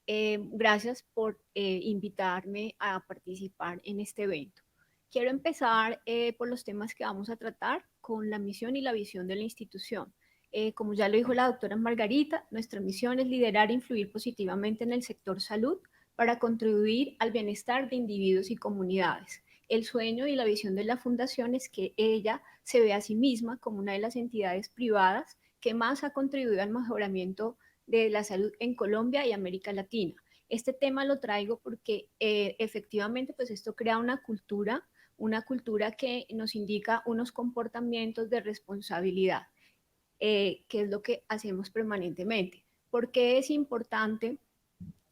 Gracias por invitarme a participar en este evento. Quiero empezar por los temas que vamos a tratar con la misión y la visión de la institución. Como ya lo dijo la doctora Margarita, nuestra misión es liderar e influir positivamente en el sector salud para contribuir al bienestar de individuos y comunidades. El sueño y la visión de la fundación es que ella se ve a sí misma como una de las entidades privadas que más ha contribuido al mejoramiento de la salud en Colombia y América Latina. Este tema lo traigo porque efectivamente pues esto crea una cultura que nos indica unos comportamientos de responsabilidad, que es lo que hacemos permanentemente. ¿Por qué es importante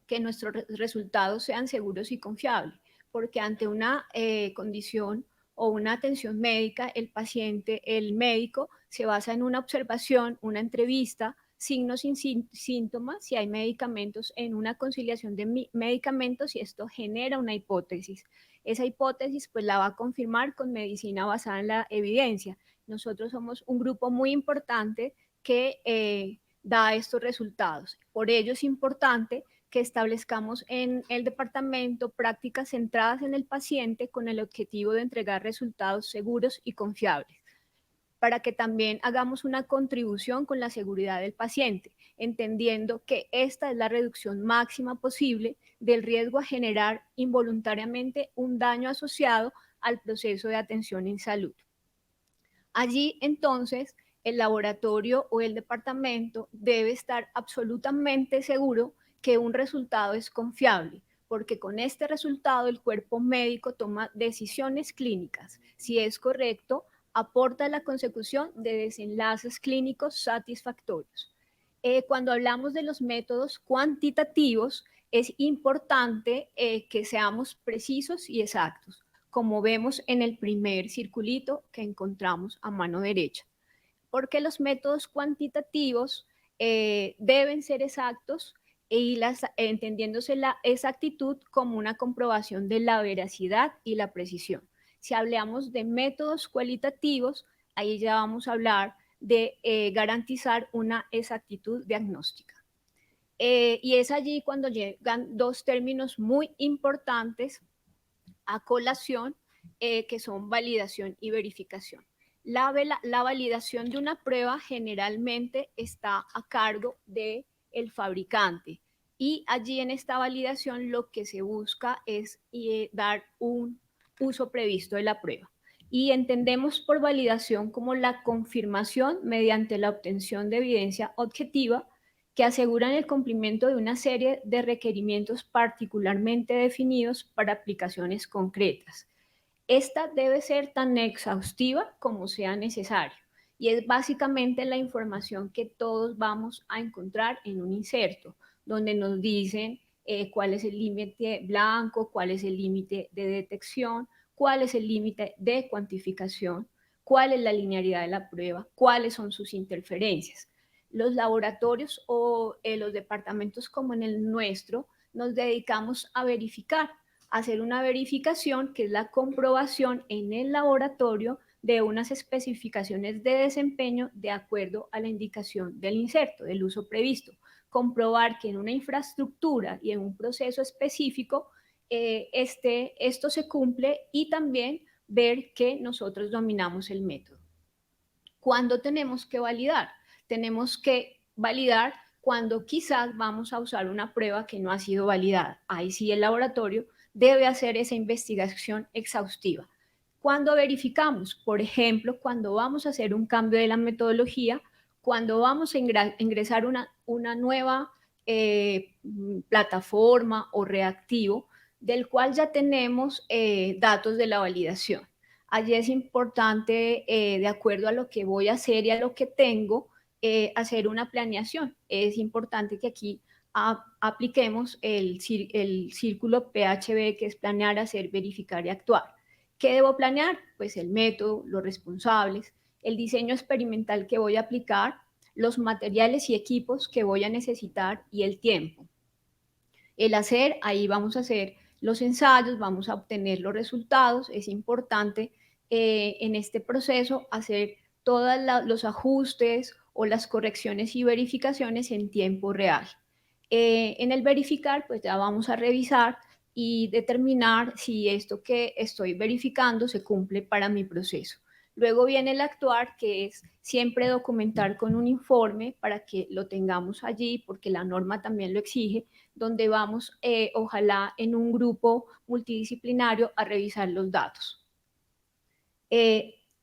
que nuestros resultados sean seguros y confiables? Porque ante una condición o una atención médica, el paciente, el médico, se basa en una observación, una entrevista, signos y síntomas, si hay medicamentos, en una conciliación de medicamentos, y esto genera una hipótesis. Esa hipótesis pues la va a confirmar con medicina basada en la evidencia. Nosotros somos un grupo muy importante que da estos resultados. Por ello es importante que establezcamos en el departamento prácticas centradas en el paciente con el objetivo de entregar resultados seguros y confiables, para que también hagamos una contribución con la seguridad del paciente, entendiendo que esta es la reducción máxima posible del riesgo a generar involuntariamente un daño asociado al proceso de atención en salud. Allí entonces el laboratorio o el departamento debe estar absolutamente seguro que un resultado es confiable, porque con este resultado el cuerpo médico toma decisiones clínicas. Si es correcto, aporta la consecución de desenlaces clínicos satisfactorios. Cuando hablamos de los métodos cuantitativos, es importante que seamos precisos y exactos, como vemos en el primer circulito que encontramos a mano derecha, porque los métodos cuantitativos deben ser exactos y entendiéndose la exactitud como una comprobación de la veracidad y la precisión. Si hablamos de métodos cualitativos, ahí ya vamos a hablar de garantizar una exactitud diagnóstica. Y es allí cuando llegan dos términos muy importantes a colación, que son validación y verificación. La validación de una prueba generalmente está a cargo del fabricante, y allí en esta validación lo que se busca es dar un uso previsto de la prueba. Y entendemos por validación como la confirmación mediante la obtención de evidencia objetiva que aseguran el cumplimiento de una serie de requerimientos particularmente definidos para aplicaciones concretas. Esta debe ser tan exhaustiva como sea necesario, y es básicamente la información que todos vamos a encontrar en un inserto, donde nos dicen cuál es el límite blanco, cuál es el límite de detección, cuál es el límite de cuantificación, cuál es la linealidad de la prueba, cuáles son sus interferencias. Los laboratorios o los departamentos como en el nuestro nos dedicamos a verificar, a hacer una verificación que es la comprobación en el laboratorio de unas especificaciones de desempeño de acuerdo a la indicación del inserto, del uso previsto. Comprobar que en una infraestructura y en un proceso específico esto se cumple, y también ver que nosotros dominamos el método. ¿Cuándo tenemos que validar? Tenemos que validar cuando quizás vamos a usar una prueba que no ha sido validada. Ahí sí el laboratorio debe hacer esa investigación exhaustiva. Cuando verificamos, por ejemplo, cuando vamos a hacer un cambio de la metodología, cuando vamos a ingresar una nueva plataforma o reactivo del cual ya tenemos datos de la validación. Allí es importante, de acuerdo a lo que voy a hacer y a lo que tengo, hacer una planeación. Es importante que aquí apliquemos el círculo PHB, que es planear, hacer, verificar y actuar. ¿Qué debo planear? Pues el método, los responsables, el diseño experimental que voy a aplicar, los materiales y equipos que voy a necesitar y el tiempo. El hacer, ahí vamos a hacer los ensayos, vamos a obtener los resultados. Es importante en este proceso hacer todos los ajustes o las correcciones y verificaciones en tiempo real. En el verificar, pues ya vamos a revisar y determinar si esto que estoy verificando se cumple para mi proceso. Luego viene el actuar, que es siempre documentar con un informe para que lo tengamos allí, porque la norma también lo exige, donde vamos, ojalá en un grupo multidisciplinario, a revisar los datos.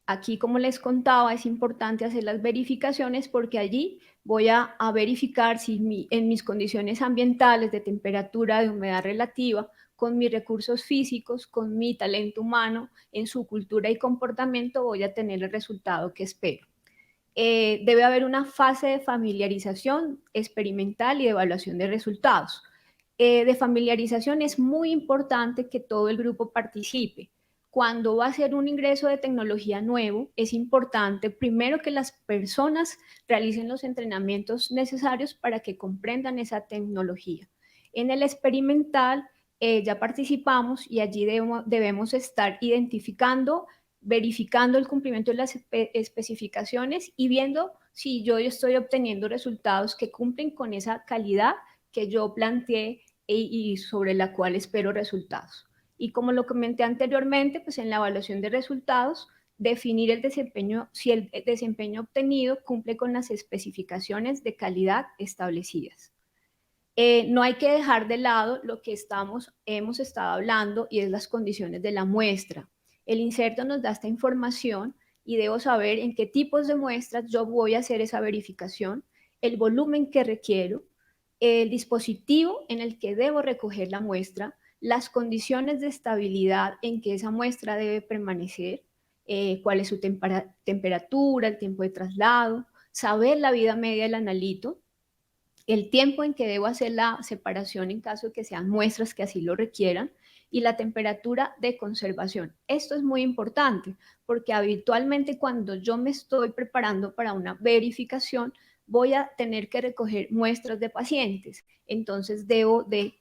Aquí, como les contaba, es importante hacer las verificaciones porque allí voy a verificar si en mis condiciones ambientales de temperatura, de humedad relativa, con mis recursos físicos, con mi talento humano, en su cultura y comportamiento, voy a tener el resultado que espero. Debe haber una fase de familiarización experimental y de evaluación de resultados. De familiarización es muy importante que todo el grupo participe. Cuando va a ser un ingreso de tecnología nuevo, es importante primero que las personas realicen los entrenamientos necesarios para que comprendan esa tecnología. En el experimental ya participamos y allí debemos estar identificando, verificando el cumplimiento de las especificaciones y viendo si yo estoy obteniendo resultados que cumplen con esa calidad que yo planteé y sobre la cual espero resultados. Y como lo comenté anteriormente, pues en la evaluación de resultados, definir el desempeño, si el desempeño obtenido cumple con las especificaciones de calidad establecidas. No hay que dejar de lado lo que hemos estado hablando y es las condiciones de la muestra. El inserto nos da esta información y debo saber en qué tipos de muestras yo voy a hacer esa verificación, el volumen que requiero, el dispositivo en el que debo recoger la muestra, las condiciones de estabilidad en que esa muestra debe permanecer, cuál es su temperatura, el tiempo de traslado, saber la vida media del analito, el tiempo en que debo hacer la separación en caso de que sean muestras que así lo requieran y la temperatura de conservación. Esto es muy importante porque habitualmente cuando yo me estoy preparando para una verificación voy a tener que recoger muestras de pacientes. Entonces debo de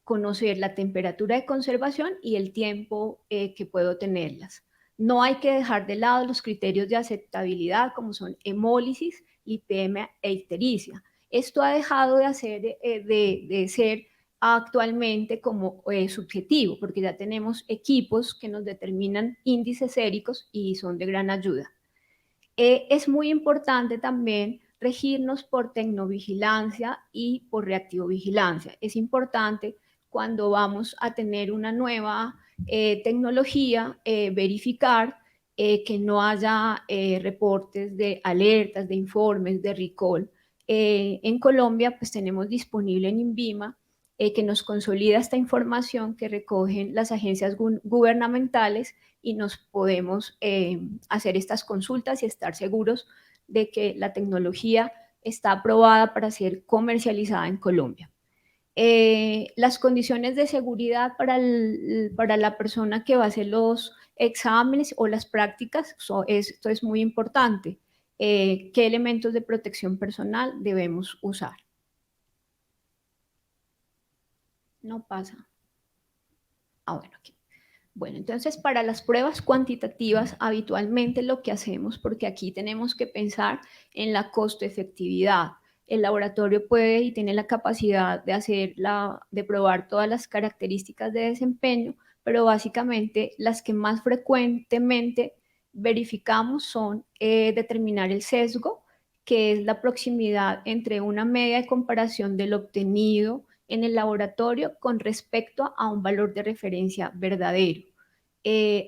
conocer la temperatura de conservación y el tiempo que puedo tenerlas. No hay que dejar de lado los criterios de aceptabilidad como son hemólisis, lipemia e ictericia. Esto ha dejado de ser actualmente como subjetivo, porque ya tenemos equipos que nos determinan índices séricos y son de gran ayuda. Es muy importante también regirnos por tecnovigilancia y por reactivovigilancia. Es importante cuando vamos a tener una nueva tecnología, verificar que no haya reportes de alertas, de informes, de recall. En Colombia, pues tenemos disponible en INVIMA que nos consolida esta información que recogen las agencias gubernamentales y nos podemos hacer estas consultas y estar seguros de que la tecnología está aprobada para ser comercializada en Colombia. Las condiciones de seguridad para la persona que va a hacer los exámenes o las prácticas, esto es muy importante. ¿Qué elementos de protección personal debemos usar? No pasa. Bueno, aquí. Bueno, entonces para las pruebas cuantitativas, habitualmente lo que hacemos, porque aquí tenemos que pensar en la costo-efectividad. El laboratorio puede y tiene la capacidad de probar todas las características de desempeño, pero básicamente las que más frecuentemente verificamos son determinar el sesgo, que es la proximidad entre una media de comparación del obtenido en el laboratorio con respecto a un valor de referencia verdadero.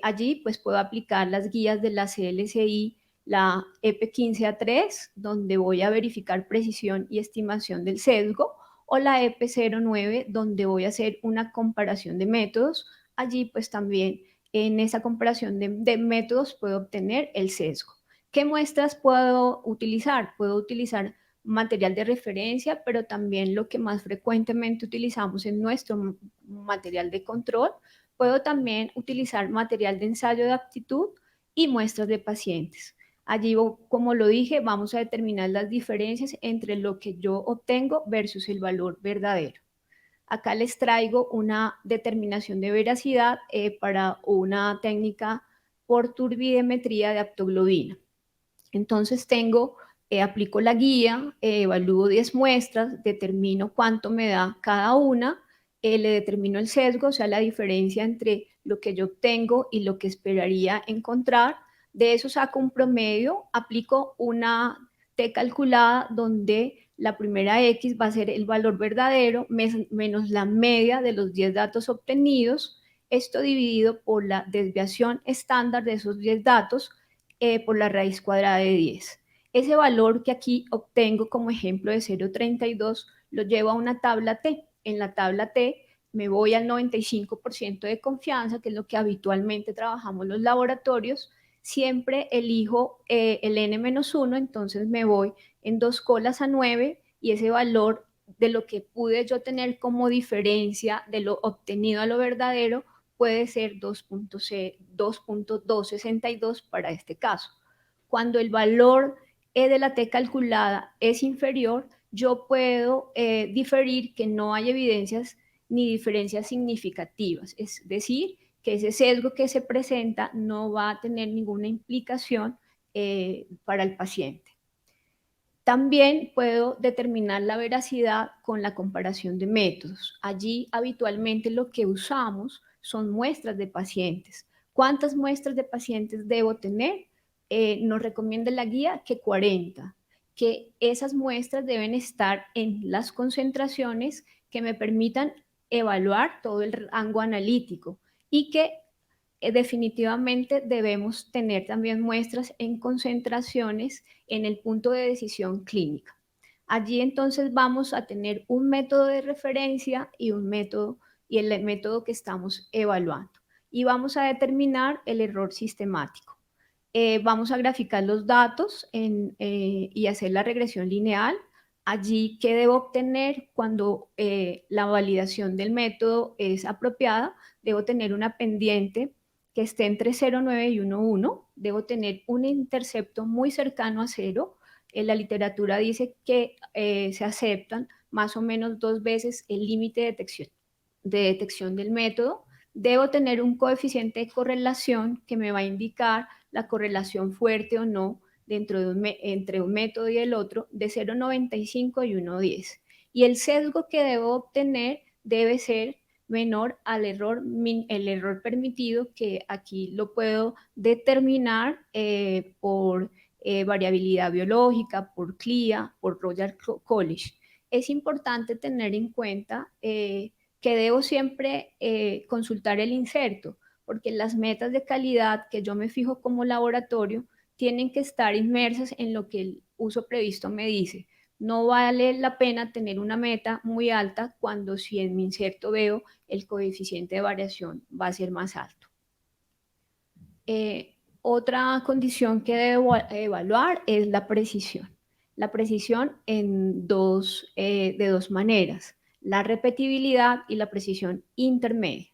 Allí pues puedo aplicar las guías de la CLCI, la EP15A3, donde voy a verificar precisión y estimación del sesgo, o la EP09, donde voy a hacer una comparación de métodos. Allí pues también en esa comparación de métodos puedo obtener el sesgo. ¿Qué muestras puedo utilizar? Puedo utilizar material de referencia, pero también lo que más frecuentemente utilizamos en nuestro material de control. Puedo también utilizar material de ensayo de aptitud y muestras de pacientes. Allí, como lo dije, vamos a determinar las diferencias entre lo que yo obtengo versus el valor verdadero. Acá les traigo una determinación de veracidad para una técnica por turbidimetría de aptoglobina. Entonces tengo aplico la guía, evalúo 10 muestras, determino cuánto me da cada una, le determino el sesgo, o sea, la diferencia entre lo que yo obtengo y lo que esperaría encontrar. De eso saco un promedio, aplico una T calculada donde la primera X va a ser el valor verdadero menos la media de los 10 datos obtenidos, esto dividido por la desviación estándar de esos 10 datos por la raíz cuadrada de 10. Ese valor que aquí obtengo como ejemplo de 0,32 lo llevo a una tabla T. En la tabla T me voy al 95% de confianza, que es lo que habitualmente trabajamos los laboratorios. Siempre elijo el n-1, entonces me voy en 2 colas a 9 y ese valor de lo que pude yo tener como diferencia de lo obtenido a lo verdadero puede ser 2.262 para este caso. Cuando el valor de la T calculada es inferior, yo puedo diferir que no hay evidencias ni diferencias significativas, es decir, que ese sesgo que se presenta no va a tener ninguna implicación para el paciente. También puedo determinar la veracidad con la comparación de métodos. Allí habitualmente lo que usamos son muestras de pacientes. ¿Cuántas muestras de pacientes debo tener? Nos recomienda la guía que 40, que esas muestras deben estar en las concentraciones que me permitan evaluar todo el rango analítico y que definitivamente debemos tener también muestras en concentraciones en el punto de decisión clínica. Allí entonces vamos a tener un método de referencia y el método que estamos evaluando. Y vamos a determinar el error sistemático. Vamos a graficar los datos y hacer la regresión lineal. Allí, ¿qué debo obtener cuando la validación del método es apropiada? Debo tener una pendiente que esté entre 0,9 y 1,1. Debo tener un intercepto muy cercano a 0. La literatura dice que se aceptan más o menos 2 veces el límite de detección del método. Debo tener un coeficiente de correlación que me va a indicar la correlación fuerte o no entre un método y el otro de 0,95 y 1,10. Y el sesgo que debo obtener debe ser menor al el error permitido, que aquí lo puedo determinar por variabilidad biológica, por CLIA, por Royal College. Es importante tener en cuenta que debo siempre consultar el inserto, porque las metas de calidad que yo me fijo como laboratorio tienen que estar inmersas en lo que el uso previsto me dice. No vale la pena tener una meta muy alta cuando si en mi inserto veo el coeficiente de variación va a ser más alto. Otra condición que debo evaluar es la precisión. La precisión de dos maneras, la repetibilidad y la precisión intermedia.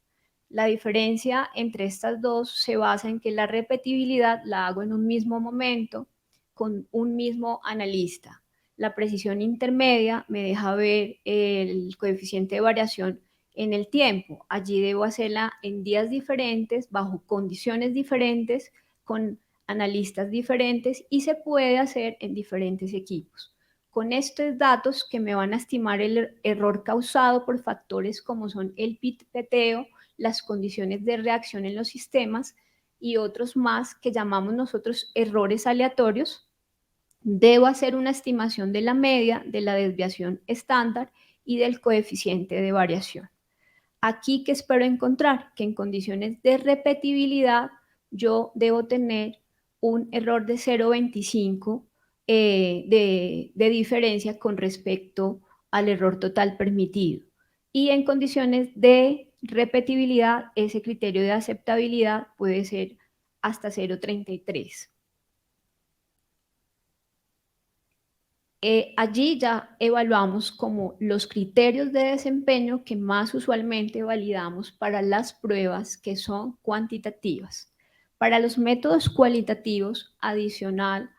La diferencia entre estas dos se basa en que la repetibilidad la hago en un mismo momento con un mismo analista. La precisión intermedia me deja ver el coeficiente de variación en el tiempo. Allí debo hacerla en días diferentes, bajo condiciones diferentes, con analistas diferentes y se puede hacer en diferentes equipos. Con estos datos que me van a estimar el error causado por factores como son el pitpeteo, las condiciones de reacción en los sistemas y otros más que llamamos nosotros errores aleatorios, debo hacer una estimación de la media, de la desviación estándar y del coeficiente de variación. Aquí, ¿qué espero encontrar? Que en condiciones de repetibilidad yo debo tener un error de 0,25 de diferencia con respecto al error total permitido. Y en condiciones de repetibilidad, ese criterio de aceptabilidad puede ser hasta 0,33. Allí ya evaluamos como los criterios de desempeño que más usualmente validamos para las pruebas que son cuantitativas. Para los métodos cualitativos, adicional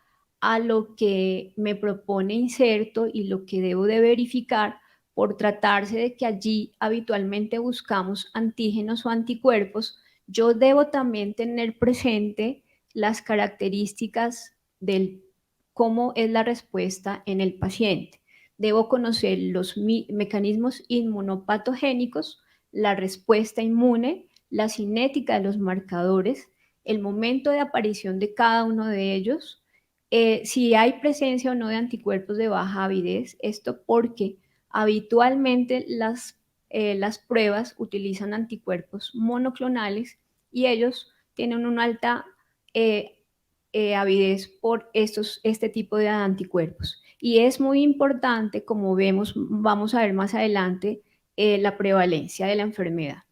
a lo que me propone inserto y lo que debo de verificar, por tratarse de que allí habitualmente buscamos antígenos o anticuerpos, yo debo también tener presente las características del cómo es la respuesta en el paciente. Debo conocer los mecanismos inmunopatogénicos, la respuesta inmune, la cinética de los marcadores, el momento de aparición de cada uno de ellos, si hay presencia o no de anticuerpos de baja avidez, esto porque habitualmente las pruebas utilizan anticuerpos monoclonales y ellos tienen una alta eh, avidez por este tipo de anticuerpos. Y es muy importante, como vamos a ver más adelante, la prevalencia de la enfermedad.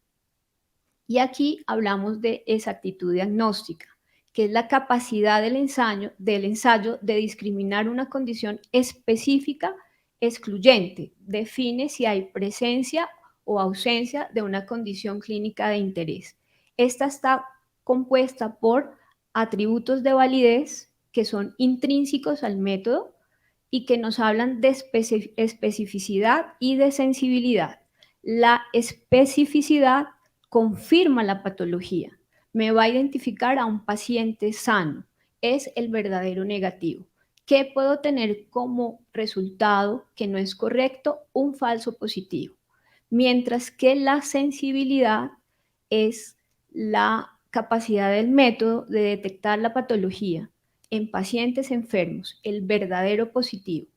Y aquí hablamos de exactitud diagnóstica, que es la capacidad del ensayo de discriminar una condición específica excluyente. Define si hay presencia o ausencia de una condición clínica de interés. Esta está compuesta por atributos de validez que son intrínsecos al método y que nos hablan de especificidad y de sensibilidad. La especificidad confirma la patología, me va a identificar a un paciente sano, es el verdadero negativo. ¿Qué puedo tener como resultado que no es correcto? Un falso positivo. Mientras que la sensibilidad es la capacidad del método de detectar la patología en pacientes enfermos, el verdadero positivo.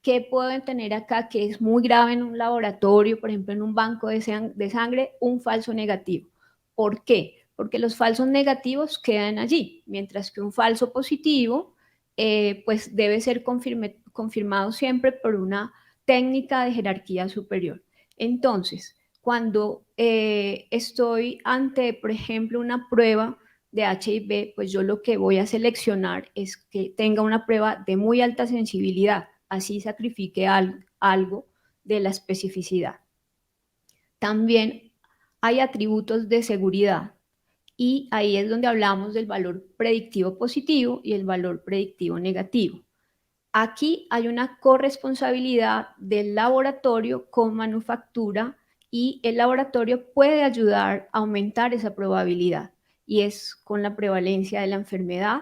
¿Qué puedo tener acá que es muy grave en un laboratorio, por ejemplo en un banco de sangre? Un falso negativo. ¿Por qué? Porque los falsos negativos quedan allí, mientras que un falso positivo pues debe ser confirmado siempre por una técnica de jerarquía superior. Entonces, cuando estoy ante, por ejemplo, una prueba de HIV, pues yo lo que voy a seleccionar es que tenga una prueba de muy alta sensibilidad, así sacrifique algo de la especificidad. También hay atributos de seguridad y ahí es donde hablamos del valor predictivo positivo y el valor predictivo negativo. Aquí hay una corresponsabilidad del laboratorio con manufactura y el laboratorio puede ayudar a aumentar esa probabilidad y es con la prevalencia de la enfermedad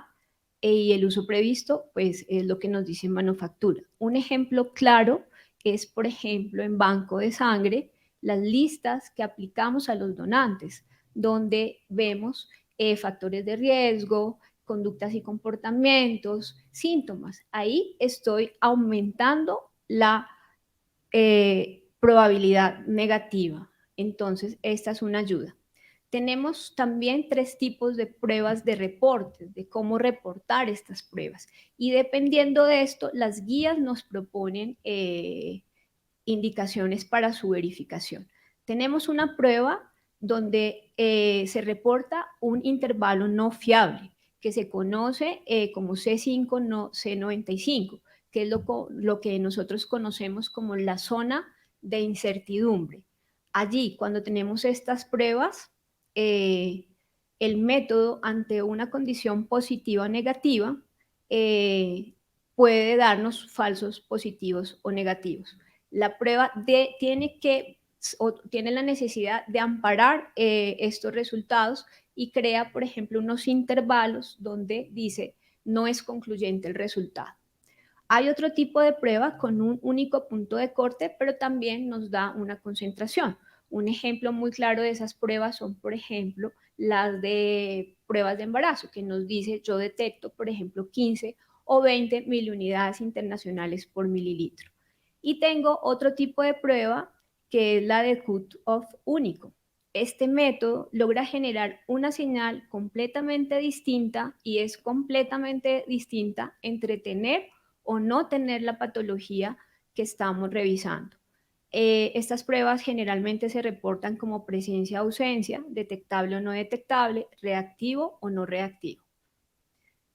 y el uso previsto, pues es lo que nos dice manufactura. Un ejemplo claro es, por ejemplo, en banco de sangre, las listas que aplicamos a los donantes, donde vemos factores de riesgo, conductas y comportamientos, síntomas. Ahí estoy aumentando la probabilidad negativa. Entonces, esta es una ayuda. Tenemos también 3 tipos de pruebas de reportes, de cómo reportar estas pruebas. Y dependiendo de esto, las guías nos proponen indicaciones para su verificación. Tenemos una prueba donde se reporta un intervalo no fiable, que se conoce como C5, no, C95, que es lo que nosotros conocemos como la zona de incertidumbre. Allí, cuando tenemos estas pruebas, el método ante una condición positiva o negativa puede darnos falsos positivos o negativos. La prueba tiene la necesidad de amparar estos resultados y crea, por ejemplo, unos intervalos donde dice no es concluyente el resultado. Hay otro tipo de prueba con un único punto de corte, pero también nos da una concentración. Un ejemplo muy claro de esas pruebas son, por ejemplo, las de pruebas de embarazo, que nos dice yo detecto, por ejemplo, 15 o 20 miliunidades internacionales por mililitro. Y tengo otro tipo de prueba que es la de cut-off único. Este método logra generar una señal completamente distinta y es completamente distinta entre tener o no tener la patología que estamos revisando. Estas pruebas generalmente se reportan como presencia o ausencia, detectable o no detectable, reactivo o no reactivo.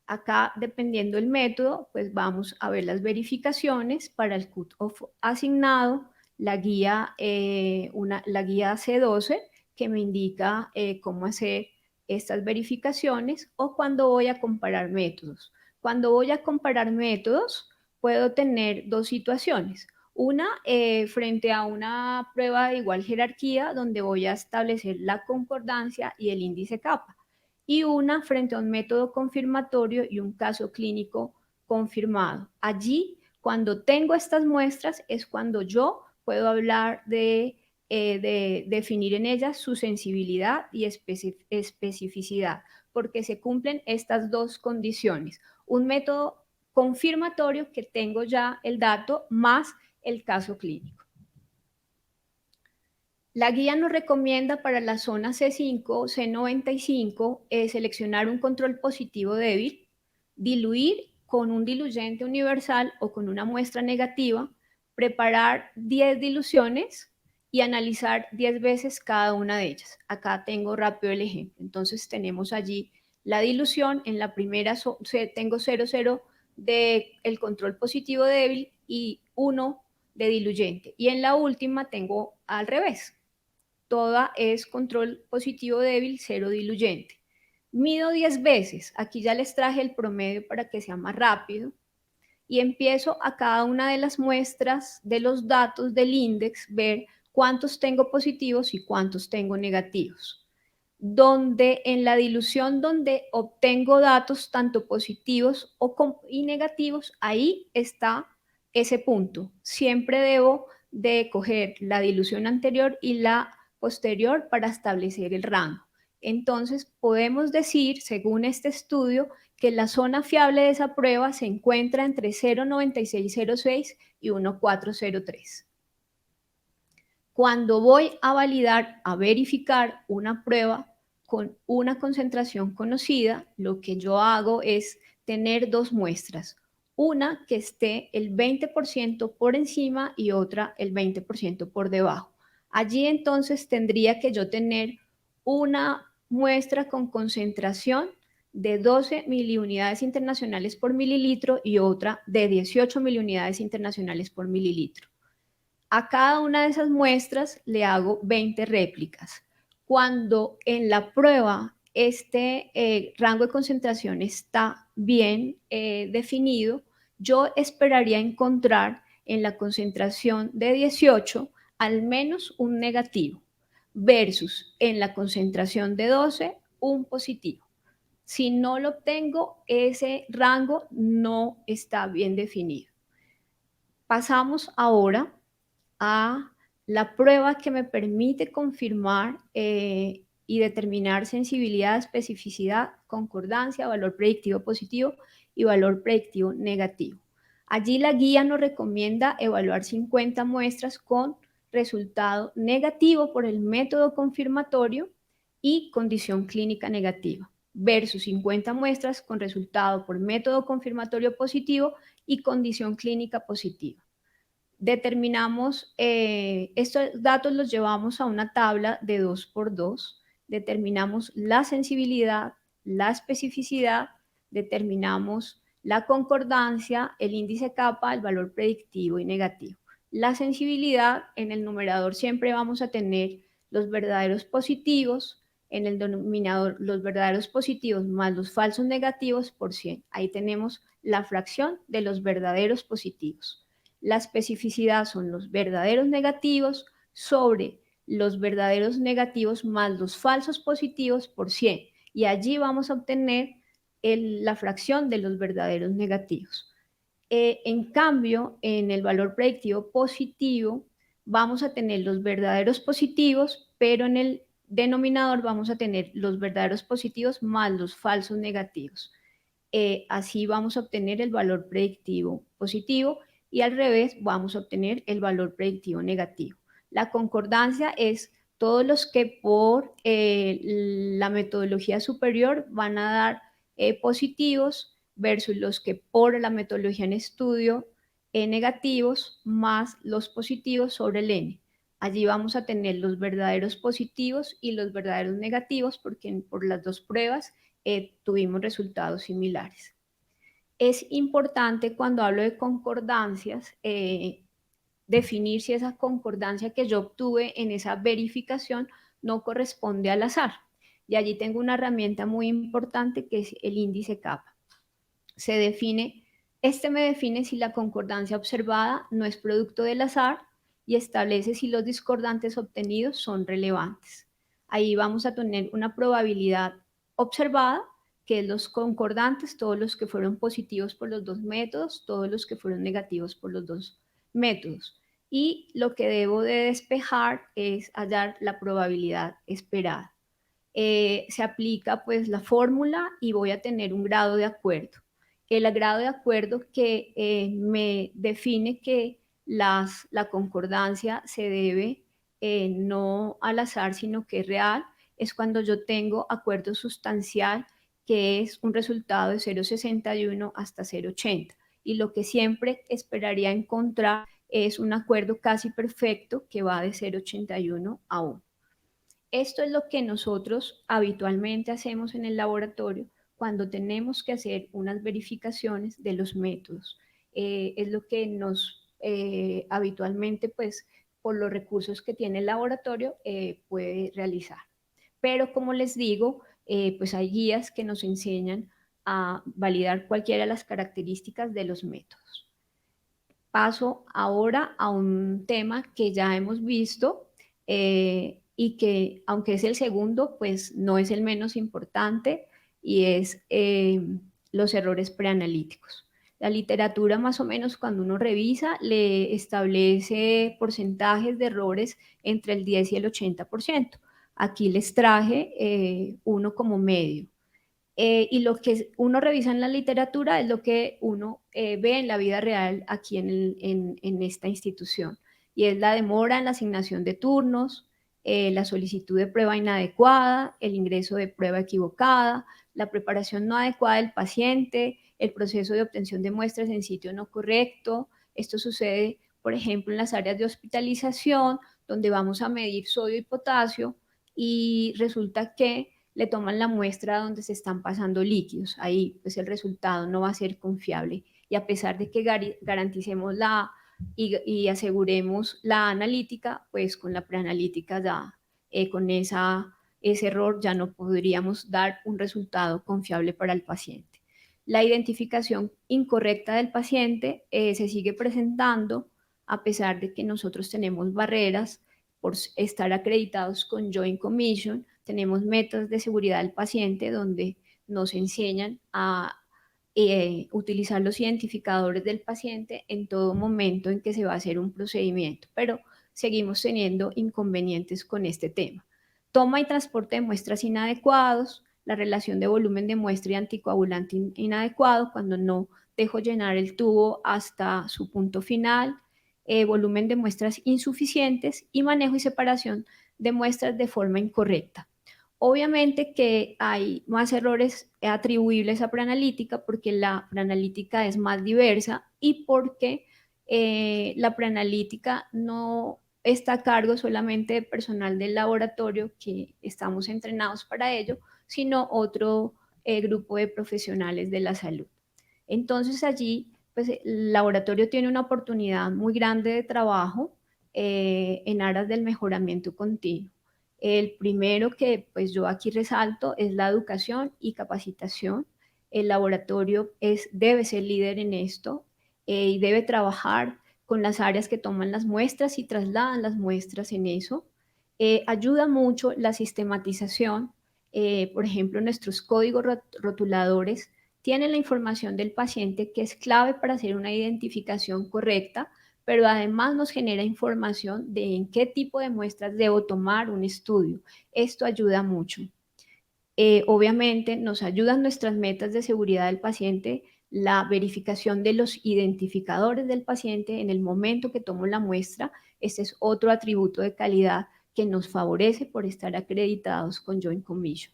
Acá, dependiendo del método, pues vamos a ver las verificaciones para el cut-off asignado, la guía C12, que me indica cómo hacer estas verificaciones, o cuando voy a comparar métodos. Cuando voy a comparar métodos, puedo tener 2 situaciones. Una, frente a una prueba de igual jerarquía, donde voy a establecer la concordancia y el índice kappa, y una frente a un método confirmatorio y un caso clínico confirmado. Allí, cuando tengo estas muestras, es cuando yo puedo hablar de definir en ellas su sensibilidad y especificidad, porque se cumplen estas dos condiciones. Un método confirmatorio que tengo ya el dato más el caso clínico. La guía nos recomienda para la zona C5, C95, seleccionar un control positivo débil, diluir con un diluyente universal o con una muestra negativa, preparar 10 diluciones y analizar 10 veces cada una de ellas. Acá tengo rápido el ejemplo. Entonces tenemos allí la dilución. En la primera tengo 0,0 del control positivo débil y 1 de diluyente. Y en la última tengo al revés. Toda es control positivo débil, 0 diluyente. Mido 10 veces. Aquí ya les traje el promedio para que sea más rápido. Y empiezo a cada una de las muestras de los datos del índice, ver cuántos tengo positivos y cuántos tengo negativos. Donde en la dilución donde obtengo datos tanto positivos y negativos, ahí está ese punto. Siempre debo de coger la dilución anterior y la posterior para establecer el rango. Entonces, podemos decir, según este estudio, que la zona fiable de esa prueba se encuentra entre 0,9606 y 1,403. Cuando voy a validar, a verificar una prueba con una concentración conocida, lo que yo hago es tener dos muestras. Una que esté el 20% por encima y otra el 20% por debajo. Allí entonces tendría que yo tener una muestra con concentración de 12 miliunidades internacionales por mililitro y otra de 18 miliunidades internacionales por mililitro. A cada una de esas muestras le hago 20 réplicas. Cuando en la prueba este rango de concentración está bien definido, yo esperaría encontrar en la concentración de 18 al menos un negativo versus en la concentración de 12 un positivo. Si no lo obtengo, ese rango no está bien definido. Pasamos ahora a la prueba que me permite confirmar y determinar sensibilidad, especificidad, concordancia, valor predictivo positivo y valor predictivo negativo. Allí la guía nos recomienda evaluar 50 muestras con resultado negativo por el método confirmatorio y condición clínica negativa, versus 50 muestras con resultado por método confirmatorio positivo y condición clínica positiva. Determinamos, estos datos los llevamos a una tabla de 2x2, determinamos la sensibilidad, la especificidad, determinamos la concordancia, el índice kappa, el valor predictivo y negativo. La sensibilidad, en el numerador siempre vamos a tener los verdaderos positivos, en el denominador los verdaderos positivos más los falsos negativos por 100. Ahí tenemos la fracción de los verdaderos positivos. La especificidad son los verdaderos negativos sobre los verdaderos negativos más los falsos positivos por 100. Y allí vamos a obtener la fracción de los verdaderos negativos. En cambio, en el valor predictivo positivo, vamos a tener los verdaderos positivos, pero en el denominador vamos a tener los verdaderos positivos más los falsos negativos. Así vamos a obtener el valor predictivo positivo y al revés vamos a obtener el valor predictivo negativo. La concordancia es todos los que por la metodología superior van a dar positivos versus los que por la metodología en estudio negativos más los positivos sobre el N. Allí vamos a tener los verdaderos positivos y los verdaderos negativos porque por las dos pruebas tuvimos resultados similares. Es importante cuando hablo de concordancias definir si esa concordancia que yo obtuve en esa verificación no corresponde al azar. Y allí tengo una herramienta muy importante que es el índice kappa. Me define si la concordancia observada no es producto del azar y establece si los discordantes obtenidos son relevantes. Ahí vamos a tener una probabilidad observada que es los concordantes, todos los que fueron positivos por los dos métodos, todos los que fueron negativos por los dos métodos. Y lo que debo de despejar es hallar la probabilidad esperada. Se aplica pues la fórmula y voy a tener un grado de acuerdo. El grado de acuerdo que me define que la concordancia se debe no al azar, sino que es real, es cuando yo tengo acuerdo sustancial, que es un resultado de 0,61 hasta 0,80. Y lo que siempre esperaría encontrar es un acuerdo casi perfecto que va de 0,81 a 1. Esto es lo que nosotros habitualmente hacemos en el laboratorio cuando tenemos que hacer unas verificaciones de los métodos. Es lo que nos habitualmente, pues, por los recursos que tiene el laboratorio, puede realizar. Pero como les digo, pues hay guías que nos enseñan a validar cualquiera de las características de los métodos. Paso ahora a un tema que ya hemos visto y que, aunque es el segundo, pues no es el menos importante, y es los errores preanalíticos. La literatura, más o menos, cuando uno revisa, le establece porcentajes de errores entre el 10 y el 80%. Aquí les traje uno como medio. Y lo que uno revisa en la literatura es lo que uno ve en la vida real aquí en esta institución. Y es la demora en la asignación de turnos, la solicitud de prueba inadecuada, el ingreso de prueba equivocada, la preparación no adecuada del paciente, el proceso de obtención de muestras en sitio no correcto. Esto sucede, por ejemplo, en las áreas de hospitalización, donde vamos a medir sodio y potasio y resulta que le toman la muestra donde se están pasando líquidos. Ahí pues el resultado no va a ser confiable. Y a pesar de que garanticemos y aseguremos la analítica, pues con la preanalítica ya, con ese error ya no podríamos dar un resultado confiable para el paciente. La identificación incorrecta del paciente se sigue presentando a pesar de que nosotros tenemos barreras por estar acreditados con Joint Commission. Tenemos metas de seguridad del paciente donde nos enseñan a utilizar los identificadores del paciente en todo momento en que se va a hacer un procedimiento, pero seguimos teniendo inconvenientes con este tema. Toma y transporte de muestras inadecuados, la relación de volumen de muestra y anticoagulante inadecuado, cuando no dejo llenar el tubo hasta su punto final, volumen de muestras insuficientes y manejo y separación de muestras de forma incorrecta. Obviamente que hay más errores atribuibles a preanalítica porque la preanalítica es más diversa y porque la preanalítica no está a cargo solamente de personal del laboratorio, que estamos entrenados para ello, sino otro grupo de profesionales de la salud. Entonces allí, pues el laboratorio tiene una oportunidad muy grande de trabajo en aras del mejoramiento continuo. El primero que pues yo aquí resalto es la educación y capacitación. El laboratorio debe ser líder en esto y debe trabajar con las áreas que toman las muestras y trasladan las muestras en eso. Ayuda mucho la sistematización. Por ejemplo, nuestros códigos rotuladores tienen la información del paciente, que es clave para hacer una identificación correcta, pero además nos genera información de en qué tipo de muestras debo tomar un estudio. Esto ayuda mucho. Obviamente nos ayudan nuestras metas de seguridad del paciente, la verificación de los identificadores del paciente en el momento que tomo la muestra. Este es otro atributo de calidad que nos favorece por estar acreditados con Joint Commission.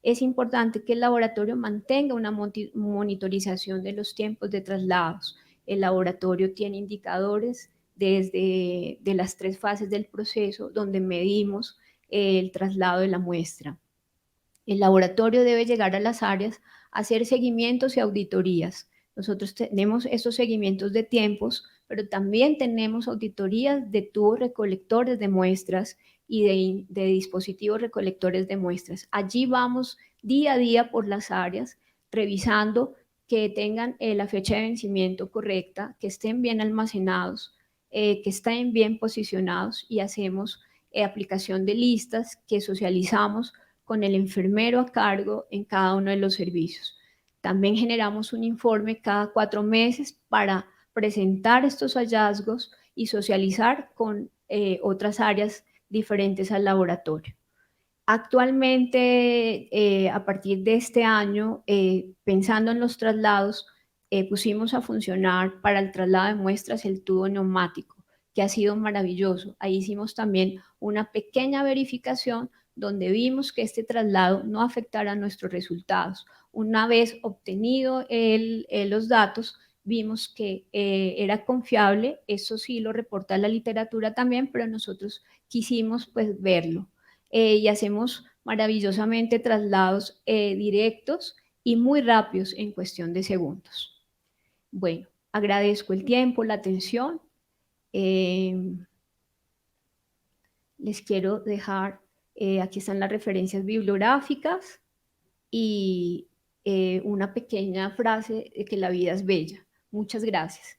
Es importante que el laboratorio mantenga una monitorización de los tiempos de traslados. El laboratorio tiene indicadores desde de las 3 fases del proceso donde medimos el traslado de la muestra. El laboratorio debe llegar a las áreas a hacer seguimientos y auditorías. Nosotros tenemos esos seguimientos de tiempos, pero también tenemos auditorías de tubos recolectores de muestras y de dispositivos recolectores de muestras. Allí vamos día a día por las áreas, revisando que tengan la fecha de vencimiento correcta, que estén bien almacenados, que estén bien posicionados, y hacemos aplicación de listas que socializamos con el enfermero a cargo en cada uno de los servicios. También generamos un informe cada 4 meses para presentar estos hallazgos y socializar con otras áreas diferentes al laboratorio. Actualmente, a partir de este año, pensando en los traslados, pusimos a funcionar para el traslado de muestras el tubo neumático, que ha sido maravilloso. Ahí hicimos también una pequeña verificación donde vimos que este traslado no afectara nuestros resultados. Una vez obtenido los datos, vimos que era confiable, eso sí lo reporta la literatura también, pero nosotros quisimos pues verlo. Y hacemos maravillosamente traslados directos y muy rápidos en cuestión de segundos. Bueno, agradezco el tiempo, la atención. Les quiero dejar, aquí están las referencias bibliográficas y una pequeña frase de que la vida es bella. Muchas gracias.